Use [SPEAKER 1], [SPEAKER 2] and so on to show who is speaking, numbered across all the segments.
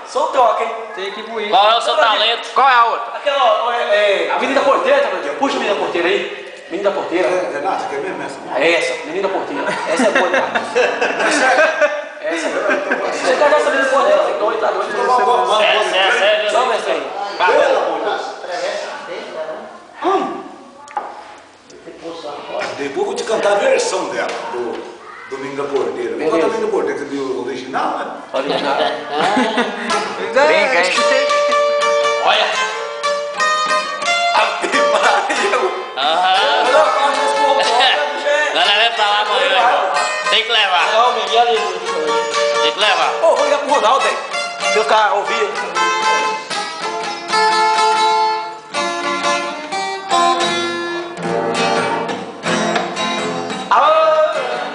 [SPEAKER 1] Só troca, hein?
[SPEAKER 2] Tem que ir.
[SPEAKER 3] Qual é o seu talento?
[SPEAKER 2] Qual é a outra?
[SPEAKER 1] Aquela, Avenida Porteira, tá, Claudinho? Puxa a Avenida Porteira aí. Menina Porteira.
[SPEAKER 4] Renato, quer mesmo essa?
[SPEAKER 1] É essa, Menina Porteira. Essa é boa demais. Essa é boa. Você quer essa Menina Porteira? Tá doido, tá doido.
[SPEAKER 3] Sério,
[SPEAKER 1] Só mestre aí.
[SPEAKER 4] Depois eu vou te cantar a versão dela, do Domingo da Porteira. Vem cantar Domingo da Porteira, que é do original, né?
[SPEAKER 1] Original.
[SPEAKER 2] Brinca, hein?
[SPEAKER 3] Olha. Aham. Não leva pra lá, mãe. Tem que levar.
[SPEAKER 1] Não, Miguel ali.
[SPEAKER 3] Tem que levar.
[SPEAKER 1] Ô, vou ligar pro Ronaldo, hein? Se os caras ouvirem.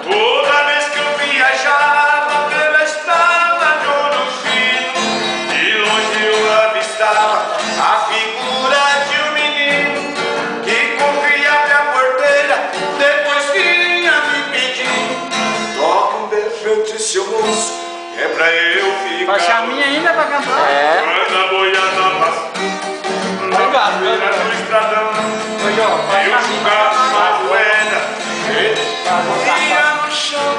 [SPEAKER 5] Toda vez que eu viajava pela estrada de ouro fino, de longe eu avistava a figura de um menino que corria pra porteira, depois vinha me pedir: toque um defeito, seu moço, que é pra eu ficar.
[SPEAKER 2] Vai charminha ainda pra cantar?
[SPEAKER 5] Quando a boiada passa na beira do estradão, eu jogava uma moeda, ele caía no chão.